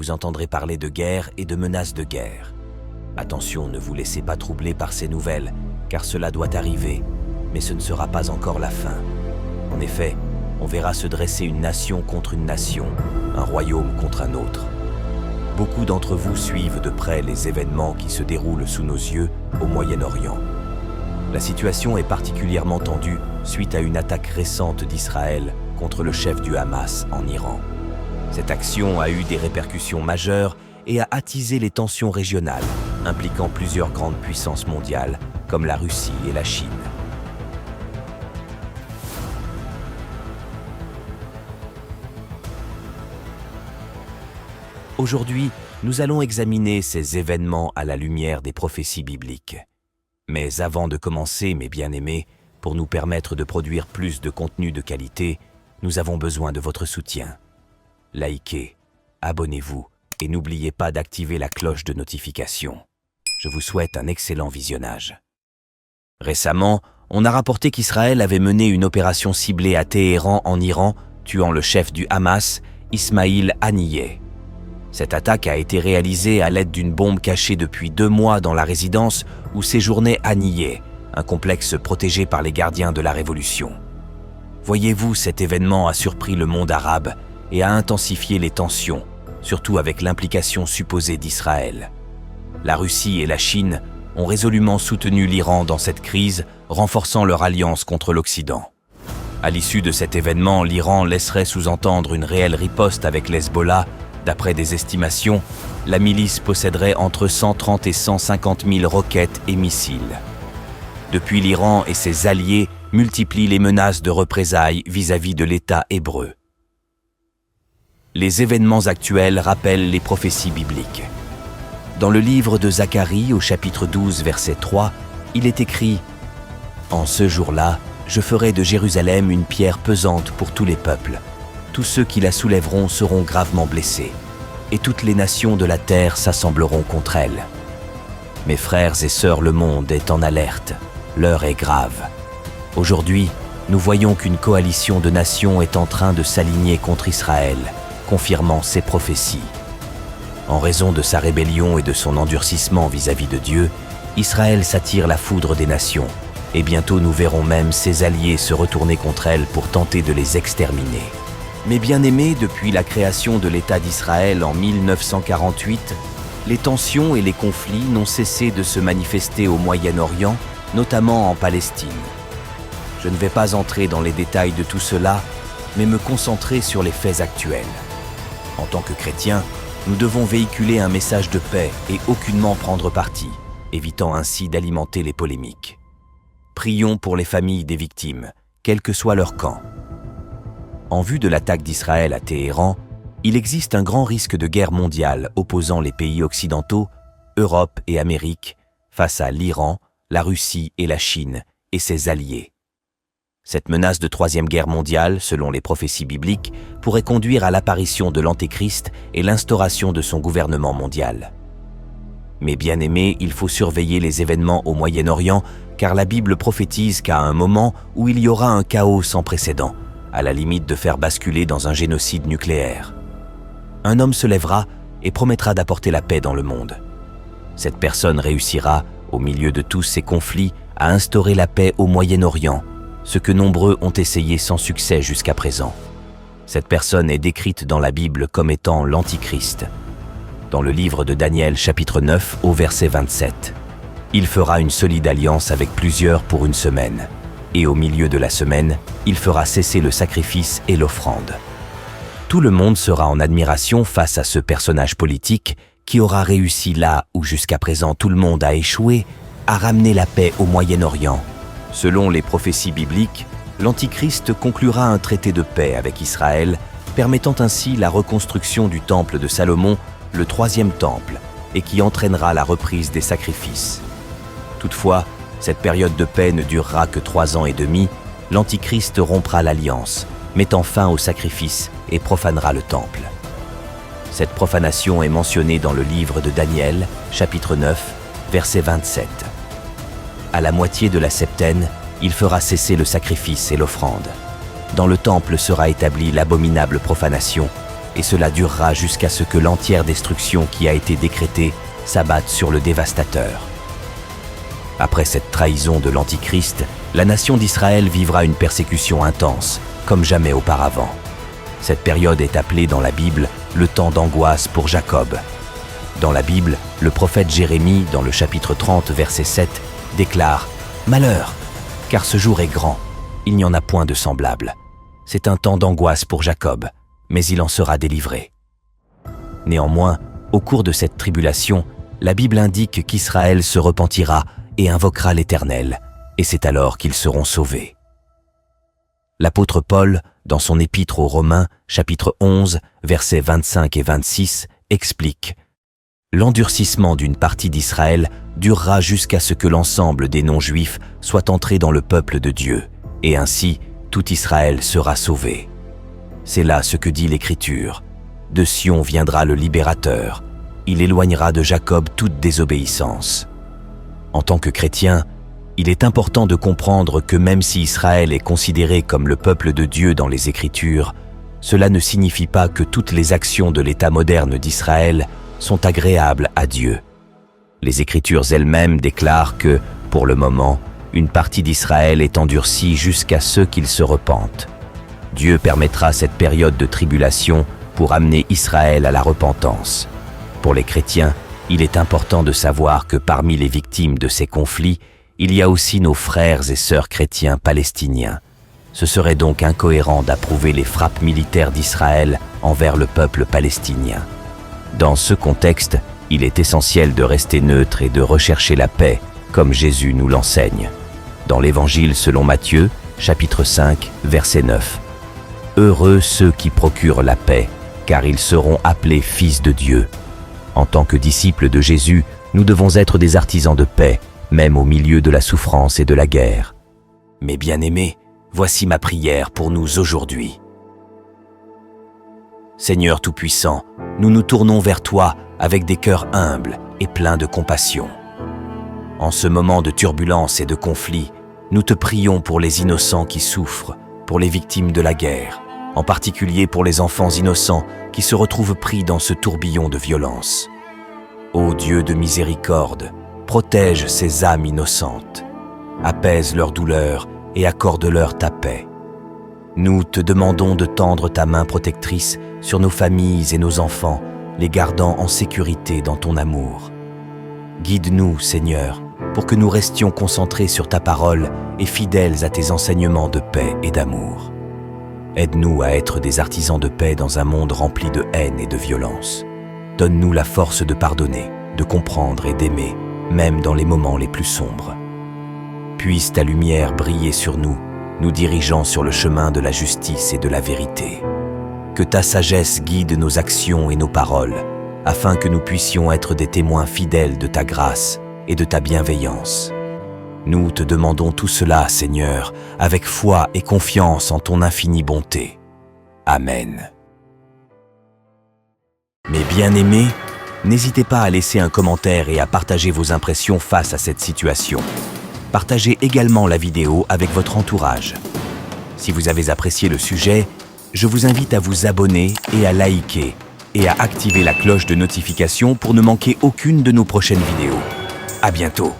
vous entendrez parler de guerre et de menaces de guerre. Attention, ne vous laissez pas troubler par ces nouvelles, car cela doit arriver, mais ce ne sera pas encore la fin. En effet, on verra se dresser une nation contre une nation, un royaume contre un autre. Beaucoup d'entre vous suivent de près les événements qui se déroulent sous nos yeux au Moyen-Orient. La situation est particulièrement tendue suite à une attaque récente d'Israël contre le chef du Hamas en Iran. Cette action a eu des répercussions majeures et a attisé les tensions régionales, impliquant plusieurs grandes puissances mondiales comme la Russie et la Chine. Aujourd'hui, nous allons examiner ces événements à la lumière des prophéties bibliques. Mais avant de commencer, mes bien-aimés, pour nous permettre de produire plus de contenu de qualité, nous avons besoin de votre soutien. Likez, abonnez-vous et n'oubliez pas d'activer la cloche de notification. Je vous souhaite un excellent visionnage. Récemment, on a rapporté qu'Israël avait mené une opération ciblée à Téhéran en Iran, tuant le chef du Hamas, Ismail Haniyeh. Cette attaque a été réalisée à l'aide d'une bombe cachée depuis 2 mois dans la résidence où séjournait Haniyeh, un complexe protégé par les gardiens de la Révolution. Voyez-vous, cet événement a surpris le monde arabe et a intensifié les tensions, surtout avec l'implication supposée d'Israël. La Russie et la Chine ont résolument soutenu l'Iran dans cette crise, renforçant leur alliance contre l'Occident. À l'issue de cet événement, l'Iran laisserait sous-entendre une réelle riposte avec l'Hezbollah. D'après des estimations, la milice posséderait entre 130 et 150 000 roquettes et missiles. Depuis, l'Iran et ses alliés multiplient les menaces de représailles vis-à-vis de l'État hébreu. Les événements actuels rappellent les prophéties bibliques. Dans le livre de Zacharie, au chapitre 12, verset 3, il est écrit « En ce jour-là, je ferai de Jérusalem une pierre pesante pour tous les peuples. Tous ceux qui la soulèveront seront gravement blessés, et toutes les nations de la terre s'assembleront contre elle. Mes frères et sœurs, le monde est en alerte, l'heure est grave. Aujourd'hui, nous voyons qu'une coalition de nations est en train de s'aligner contre Israël, confirmant ses prophéties. En raison de sa rébellion et de son endurcissement vis-à-vis de Dieu, Israël s'attire la foudre des nations, et bientôt nous verrons même ses alliés se retourner contre elle pour tenter de les exterminer. Mes bien-aimés, depuis la création de l'État d'Israël en 1948, les tensions et les conflits n'ont cessé de se manifester au Moyen-Orient, notamment en Palestine. Je ne vais pas entrer dans les détails de tout cela, mais me concentrer sur les faits actuels. En tant que chrétiens, nous devons véhiculer un message de paix et aucunement prendre parti, évitant ainsi d'alimenter les polémiques. Prions pour les familles des victimes, quel que soit leur camp. En vue de l'attaque d'Israël à Téhéran, il existe un grand risque de guerre mondiale opposant les pays occidentaux, Europe et Amérique, face à l'Iran, la Russie et la Chine et ses alliés. Cette menace de troisième guerre mondiale, selon les prophéties bibliques, pourrait conduire à l'apparition de l'Antéchrist et l'instauration de son gouvernement mondial. Mais bien aimés, il faut surveiller les événements au Moyen-Orient, car la Bible prophétise qu'à un moment où il y aura un chaos sans précédent, à la limite de faire basculer dans un génocide nucléaire. Un homme se lèvera et promettra d'apporter la paix dans le monde. Cette personne réussira, au milieu de tous ces conflits, à instaurer la paix au Moyen-Orient, ce que nombreux ont essayé sans succès jusqu'à présent. Cette personne est décrite dans la Bible comme étant l'Antichrist. Dans le livre de Daniel, chapitre 9, au verset 27, « Il fera une solide alliance avec plusieurs pour une semaine. Et au milieu de la semaine, il fera cesser le sacrifice et l'offrande. » Tout le monde sera en admiration face à ce personnage politique qui aura réussi là où jusqu'à présent tout le monde a échoué, à ramener la paix au Moyen-Orient. Selon les prophéties bibliques, l'Antichrist conclura un traité de paix avec Israël, permettant ainsi la reconstruction du temple de Salomon, le 3e temple, et qui entraînera la reprise des sacrifices. Toutefois, cette période de paix ne durera que 3 ans et demi, l'Antichrist rompra l'alliance, mettant fin au sacrifice et profanera le temple. Cette profanation est mentionnée dans le livre de Daniel, chapitre 9, verset 27. À la moitié de la septaine, il fera cesser le sacrifice et l'offrande. Dans le temple sera établie l'abominable profanation, et cela durera jusqu'à ce que l'entière destruction qui a été décrétée s'abatte sur le dévastateur. Après cette trahison de l'Antichrist, la nation d'Israël vivra une persécution intense, comme jamais auparavant. Cette période est appelée dans la Bible le temps d'angoisse pour Jacob. Dans la Bible, le prophète Jérémie, dans le chapitre 30, verset 7, déclare « Malheur, car ce jour est grand, il n'y en a point de semblable. C'est un temps d'angoisse pour Jacob, mais il en sera délivré. » Néanmoins, au cours de cette tribulation, la Bible indique qu'Israël se repentira et invoquera l'Éternel, et c'est alors qu'ils seront sauvés. L'apôtre Paul, dans son épître aux Romains, chapitre 11, versets 25 et 26, explique « L'endurcissement d'une partie d'Israël durera jusqu'à ce que l'ensemble des non-juifs soit entré dans le peuple de Dieu, et ainsi tout Israël sera sauvé. » C'est là ce que dit l'Écriture. « De Sion viendra le libérateur, il éloignera de Jacob toute désobéissance. » En tant que chrétien, il est important de comprendre que même si Israël est considéré comme le peuple de Dieu dans les Écritures, cela ne signifie pas que toutes les actions de l'État moderne d'Israël sont agréables à Dieu. Les Écritures elles-mêmes déclarent que, pour le moment, une partie d'Israël est endurcie jusqu'à ce qu'il se repente. Dieu permettra cette période de tribulation pour amener Israël à la repentance. Pour les chrétiens, il est important de savoir que parmi les victimes de ces conflits, il y a aussi nos frères et sœurs chrétiens palestiniens. Ce serait donc incohérent d'approuver les frappes militaires d'Israël envers le peuple palestinien. Dans ce contexte, il est essentiel de rester neutre et de rechercher la paix, comme Jésus nous l'enseigne. Dans l'Évangile selon Matthieu, chapitre 5, verset 9. « Heureux ceux qui procurent la paix, car ils seront appelés fils de Dieu. » En tant que disciples de Jésus, nous devons être des artisans de paix, même au milieu de la souffrance et de la guerre. Mes bien-aimés, voici ma prière pour nous aujourd'hui. Seigneur Tout-Puissant, nous nous tournons vers toi avec des cœurs humbles et pleins de compassion. En ce moment de turbulence et de conflit, nous te prions pour les innocents qui souffrent, pour les victimes de la guerre, en particulier pour les enfants innocents qui se retrouvent pris dans ce tourbillon de violence. Ô Dieu de miséricorde, protège ces âmes innocentes, apaise leur douleur et accorde-leur ta paix. Nous te demandons de tendre ta main protectrice sur nos familles et nos enfants, les gardant en sécurité dans ton amour. Guide-nous, Seigneur, pour que nous restions concentrés sur ta parole et fidèles à tes enseignements de paix et d'amour. Aide-nous à être des artisans de paix dans un monde rempli de haine et de violence. Donne-nous la force de pardonner, de comprendre et d'aimer, même dans les moments les plus sombres. Puisse ta lumière briller sur nous, nous dirigeant sur le chemin de la justice et de la vérité. Que ta sagesse guide nos actions et nos paroles, afin que nous puissions être des témoins fidèles de ta grâce et de ta bienveillance. Nous te demandons tout cela, Seigneur, avec foi et confiance en ton infinie bonté. Amen. Mes bien-aimés, n'hésitez pas à laisser un commentaire et à partager vos impressions face à cette situation. Partagez également la vidéo avec votre entourage. Si vous avez apprécié le sujet, je vous invite à vous abonner et à liker et à activer la cloche de notification pour ne manquer aucune de nos prochaines vidéos. À bientôt.